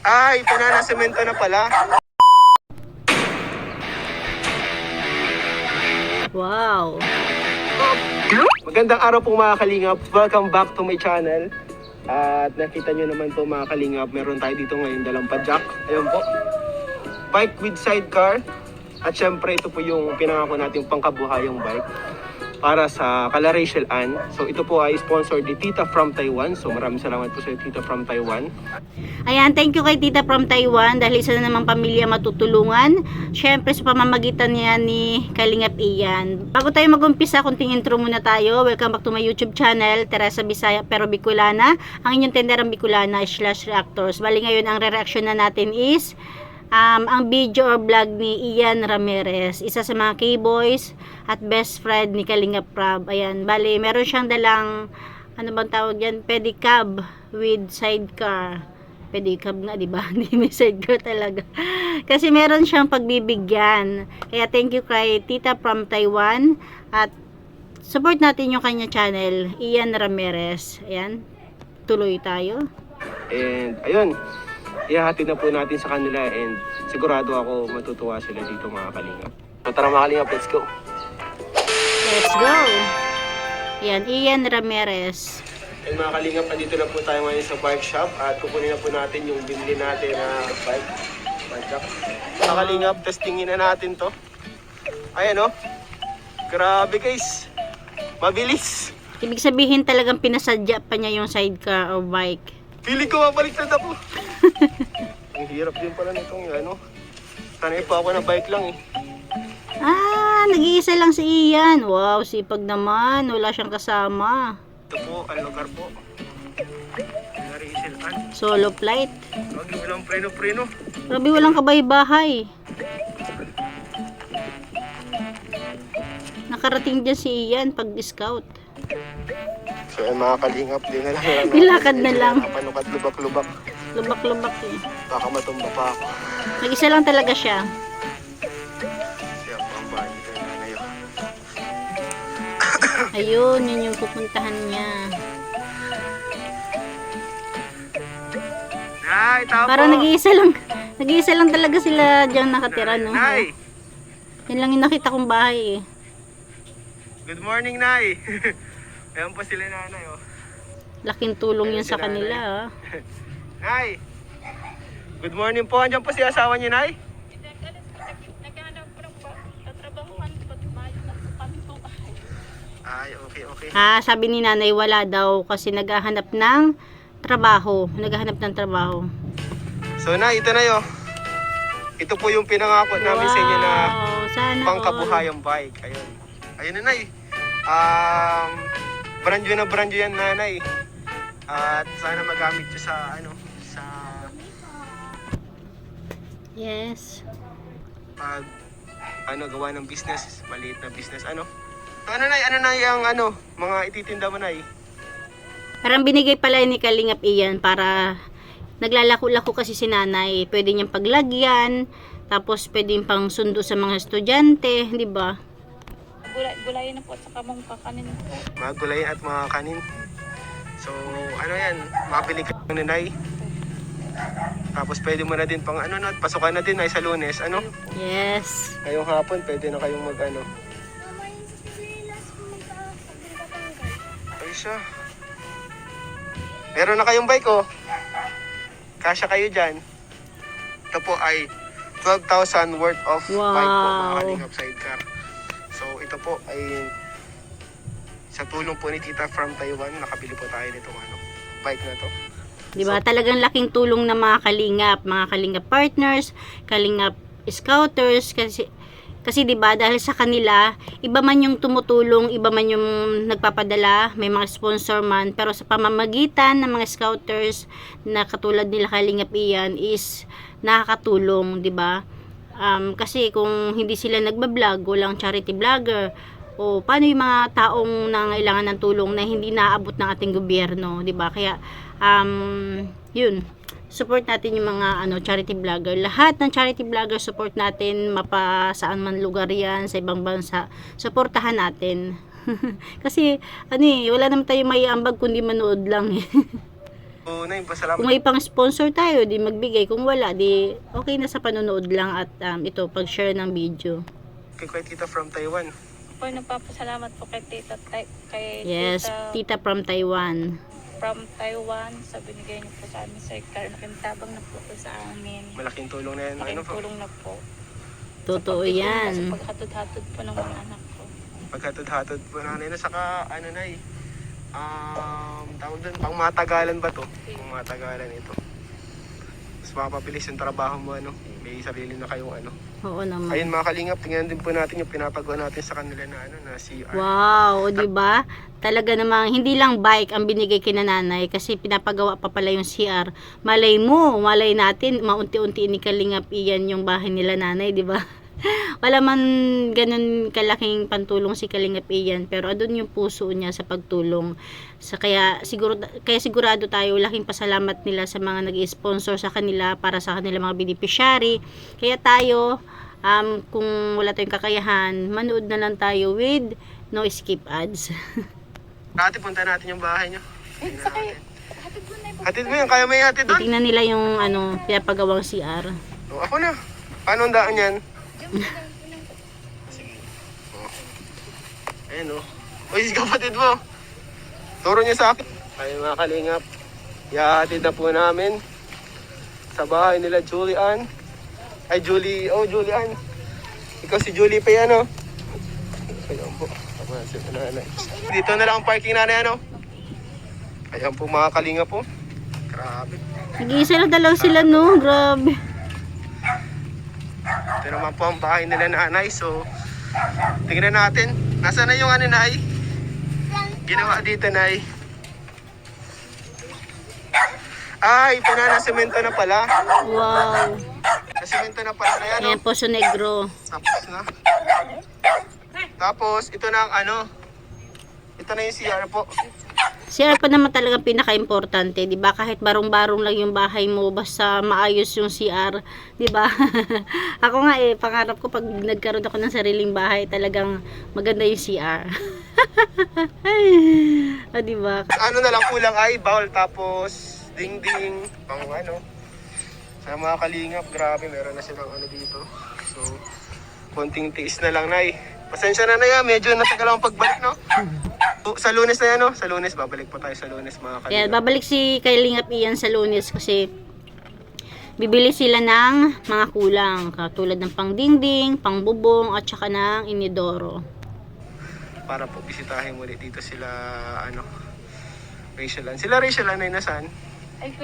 Ay, pinanasemento na pala. Wow. Magandang araw po mga kalingap. Welcome back to my channel. At nakita nyo naman po mga kalingap, meron tayo dito ngayon dalang padjak. Ayun po. Bike with sidecar. At syempre ito po yung pinangako nating pangkabuhayang bike para sa Kala Rachel Ann. So ito po ay sponsored ni Tita from Taiwan. So maraming salamat po sa Tita from Taiwan. Ayan, thank you kay Tita from Taiwan dahil isa na namang pamilya matutulungan. Syempre sa pamamagitan niya ni Kalingap Ian. Bago tayo mag-umpisa, kunting intro muna tayo. Welcome back to my YouTube channel, Teresa Bisaya pero Bicolana. Ang inyong tenderang Bicolana / reactors. Bali ngayon ang re-reaction na natin is ang video or vlog ni Ian Ramirez, isa sa mga K-boys at best friend ni Kalingap Prab. Ayan, bali meron siyang dalang, ano bang tawag yan, pedicab with sidecar. Pedicab nga, di ba? Hindi may sidecar talaga. Kasi meron siyang pagbibigyan. Kaya thank you kay Tita from Taiwan at support natin yung kanya channel, Ian Ramirez. Ayan, tuloy tayo. And ayun, ihahatid na po natin sa kanila and sigurado ako matutuwa sila dito mga kalingap. So tara mga kalingap, let's go! Let's go! Yan, Ian Ramirez. And mga kalingap, andito na po tayo ngayon sa bike shop at kukunin na po natin yung binili natin na bike shop. Mga kalingap, testingin na natin to. Ayan o. Grabe guys. Mabilis. Ibig sabihin talagang pinasadya pa niya yung sidecar or bike. Feeling ko mabaliktad ako. Ang hirap din pala nitong ano. Sanay pa ako na bike lang eh. Ah, nag-iisa lang si Ian. Wow, sipag naman. Wala siyang kasama. Ito po, ang lugar po. Rachel Ann. Solo flight. Lagi walang preno-preno. Grabe, walang kabay-bahay. Nakarating dyan si Ian pag-scout. So yan mga kalingap, din na lang. Nilakad na lang. Panukat lubak-lubak. Lubak-lubak eh. Baka matumba pa ako. Nag-isa lang talaga siya. Siya po ang bahay nito na ngayon. Ayun, yun yung pupuntahan niya. Nay, tao po. Parang nag-iisa lang talaga sila diyan nakatira, no? Nay, Yan lang yung nakita kong bahay eh. good morning, Nay. Ayan po sila nanay, oh. Laking tulong yun Ayun sa si kanila, nanay. ah. Nay, good morning po. Andiyan po si asawa niyo, Nay? Naghahanap po ng tatrabahuan po na po. Ay, okay. Ah, sabi ni nanay wala daw kasi naghahanap ng trabaho. So, Nay, ito na yun. Ito po yung pinangako namin sa inyo na sana pangkabuhayang bike. Ayun. Ayun na, Nay. Brand new yan, Nanay. At sana magamit nyo sa, sa Yes. pag, gawa ng business, maliit na business, So, Nay, yung, mga ititinda mo, Nay? Parang binigay pala ni Kalingap Ian para naglalako-lako kasi si nanay. Pwede niyang paglagyan, tapos pwede yung pang sundo sa mga estudyante, di ba? Gulayin na po at saka mong kakanin po. Mga gulayin at mga kanin. So, yan, mabili ka ng Nay. Tapos pwede mo na din pang pasukan na din ay sa Lunes, Yes. Ngayong hapon pwede na kayong mag Ay siya. Meron na kayong bike, oh. Kasya kayo dyan. Ito po ay 12,000 worth of bike po, mga Wow. kalingap sidecar. So ito po ay sa tulong po ni Tita from Taiwan, nakabili po tayo nitong bike na to. Di ba? Talagang laking tulong ng mga kalingap partners, kalingap scouters kasi 'di ba dahil sa kanila iba man yung tumutulong, iba man yung nagpapadala, may mga sponsor man, pero sa pamamagitan ng mga scouters na katulad nila Kalingap Ian is nakakatulong, 'di ba? Kasi kung hindi sila nagba-vlog, walang charity vlogger, o paano yung mga taong nangailangan ng tulong na hindi naabot ng ating gobyerno, 'di ba? Kaya yun, support natin yung mga charity vlogger. Lahat ng charity vlogger support natin, mapasaan man lugar yan, sa ibang bansa, suportahan natin. Kasi wala naman tayong maiambag kundi manood lang eh. So, Nay, pasalamat. Kung may pang sponsor tayo, di magbigay. Kung wala, di okay na sa panonood lang at ito, pag-share ng video. Kay Tita from Taiwan. Po, nagpapasalamat po kay Tita, kay Yes, Tita tita from Taiwan. from Taiwan sa binigay niyo po sa amin sa car. Nakintabang na po po sa amin. Malaking tulong na yan. Ano Malaking po? tulong na po. Totoo Sa yan. paghatod-hatod po ng mga anak ko. Paghatod-hatod po nanay na saka ano Nay. Tawag doon, pang matagalan ba to? Pang matagalan ito. Mas mapabilis yung trabaho mo, ano? May sarili na kayong ano. Oo naman. Ayun mga kalingap, tingnan din po natin yung pinapagawa natin sa kanila na ano, na CR. Wow, 'di ba? Talaga namang hindi lang bike ang binigay kina nanay kasi pinapagawa pa pala yung CR. Malay mo, malay natin maunti-unti ni Kalingap iyan yung bahay nila nanay, 'di ba? Wala man ganun kalaking pantulong si Kalingap iyan, pero andun yung puso niya sa pagtulong. Kaya sigurado tayo laking pasalamat nila sa mga nag-sponsor sa kanila para sa kanila mga beneficiary. Kaya tayo kung wala tayong kakayahan, manood na lang tayo with no skip ads. Ate, punta natin yung bahay niyo. Eh, sakay. Hatid mo na yung Hatid mo yun, kaya may hatid doon. Tingnan nila yung pinapagawang CR. O, ako na. Paano ang daan yan? Sige. Oh. Ayan o. Uy, si kapatid mo. Turo niya sa akin. Ayun mga kalingap. Ihahatid na po namin sa bahay nila Julian. Ay, Julian. Ikaw si Julie pa yan o. Ayan po. Ako na si nanay. Dito na lang ang parking nanay ano. Ayan po mga kalingap po. Grabe. Nag-iisa na dalaw sila no, grabe. Ito naman po ang bahay nila nanay. So, tingnan natin. Nasaan na yung ano, Nay? Ginawa dito, Nay. Ay, pinanasemento na pala. Wow. Nasemento na pala na yan. Ayan, Poso Negro. Tapos na. Tapos, ito na ang ano. Ito na yung CR po. CR pa naman talagang pinaka-importante, 'di ba? Kahit barong-barong lang yung bahay mo, basta maayos yung CR, 'di ba? Ako nga pangarap ko pag nagkaroon ako ng sariling bahay, talagang maganda yung CR. Ah, 'di ba? Ano na lang kulang ay bowl tapos ding-ding pang ano. Sa mga kalingap, grabe, meron na silang ano dito. So, konting tiis na lang, Nay. Pasensya na yan, medyo natagal akong pagbalik, no? Sa Lunes na yan, no? Sa Lunes, babalik po tayo sa Lunes, mga kalingap. Kaya babalik si Kalingap iyan sa Lunes kasi bibili sila ng mga kulang, katulad ng pangdingding, pangbubong at saka ng inidoro. Para po bisitahin muli dito sila, ano, Rachel Ann. Sila Rachel Ann ay nasaan? Ay,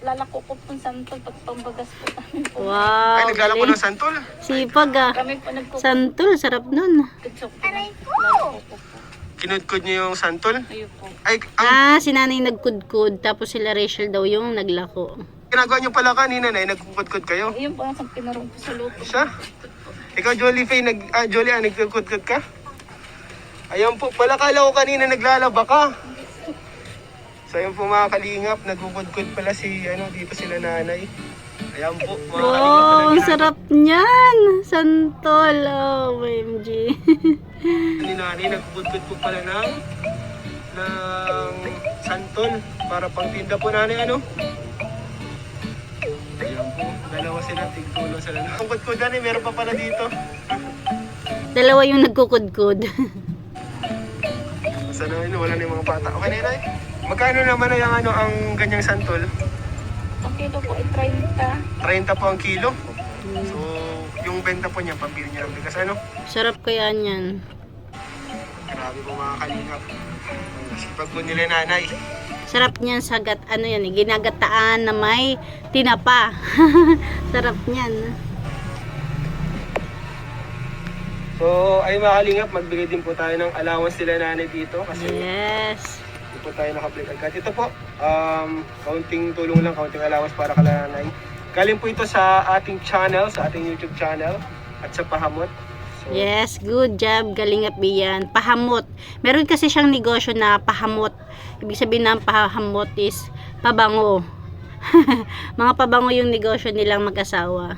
lalako ko po santol pag pambagas po namin po. Wow. Ay, naglalako galing. ng santol. Sipag ah. Kami po nagkukutsok Santol, sarap nun. po. Lalako ko po. Kinudkod niyo yung santol. Ayun po. Ay, ang Si nanay nagkudkud, tapos sila Rachel daw yung naglako. ginagawa niyo pala kanina, Nay, nagkukudkod kayo. Ayun po ang pinarong po sa luto. Siya? Ikaw, Jolie Faye, Jolie, nagkukudkod ka? Ayan po, pala kala ko kanina naglalaba ka. So ayun po mga kalingap, nagkukudkod pala si, ano, dito sila nanay. Ayan po, mga kalingap. Wow, ang sarap niyan. Santol, OMG. Ni nanay, nagkukudkod po pala ng santol para pang tinda po nanay, ano? Ayan po, dalawa sila, tigtulong sila. Ang kudkod nanay, meron pa pala dito. Dalawa yung nagkukudkud. Sana wala na yung mga bata. Okay na yun, magkano naman na yung ano, ang ganyang santol? Ang kilo po ay 30. 30 po ang kilo. So, yung benta po niya, pambili niya ng bigas, ano? Sarap kaya niyan. Grabe po mga kalingap. Sipag po nila nanay. Sarap niyan sagat, ginagataan na may tinapa. Sarap niyan. So, ay mga kalingap, magbigay din po tayo ng allowance sila nanay dito. Kasi Yes. hindi po tayo nakaplik agad. Ito po, kaunting tulong lang, kaunting allowance para kala nanay. Galing po ito sa ating channel, sa ating YouTube channel, at sa Pahamot. So, Yes, good job, Kalingap iyan. Pahamot. Meron kasi siyang negosyo na pahamot. Ibig sabihin ng pahamot is pabango. Mga pabango yung negosyo nilang mag-asawa.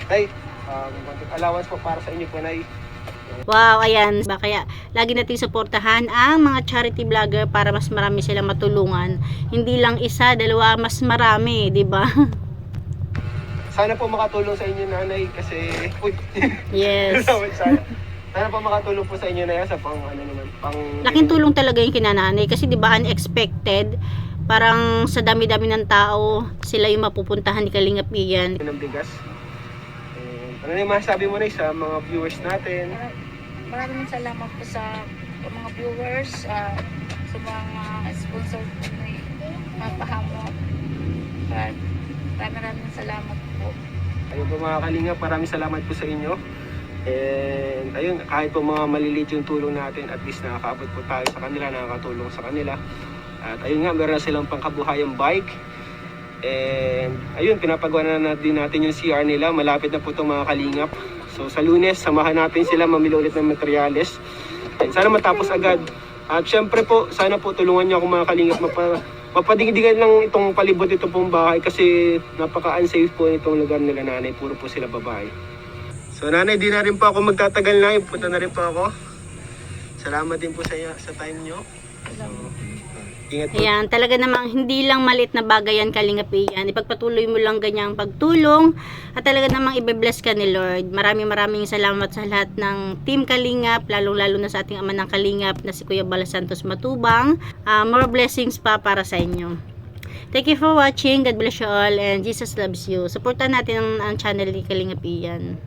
ay, konting allowance po para sa inyo po, Nay. Wow, ayan. Kaya lagi nating suportahan ang mga charity vlogger para mas marami silang matulungan. Hindi lang isa, dalawa, mas marami, di ba? Sana po makatulong sa inyo nanay kasi Yes. sana po makatulong po sa inyo na sa pang ano naman, pang Laking tulong talaga yung kinananay kasi 'di ba unexpected. Parang sa dami-dami ng tao, sila yung mapupuntahan ni Kalingap Ian. ng bigas. Ano na yung masasabi mo na sa mga viewers natin? Maraming salamat po sa mga viewers, sa mga sponsor po may mapahamot. Maraming salamat po. Ayun po mga kalingap, maraming salamat po sa inyo. And ayun, kahit po mga maliliit yung tulong natin, at least nakakaabot po tayo sa kanila, nakakatulong sa kanila. At ayun nga, meron na silang pangkabuhayang bike. And ayun, pinapagawa na din natin yung CR nila. Malapit na po itong mga kalingap. So sa Lunes, samahan natin sila mamili ulit ng materyales. And sana matapos agad. At syempre po, sana po tulungan niyo ako mga kalingap mapadigdigan lang itong palibot ito pong bahay kasi napaka-unsafe po itong lugar nila nanay. Puro po sila babae. So nanay, di na rin po ako magtatagal na. Punta na rin po ako. Salamat din po sa time nyo. So, ingat po. Ayan, talaga namang hindi lang maliit na bagay yan, Kalingap Ian. Ipagpatuloy mo lang ganyang pagtulong at talaga namang ibe-bless ka ni Lord. Maraming salamat sa lahat ng Team Kalingap, lalong-lalo na sa ating ama ng Kalingap na si Kuya Bala Santos Matubang. More blessings pa para sa inyo. Thank you for watching. God bless you all and Jesus loves you. Supportan natin ang channel ni Kalingap Ian.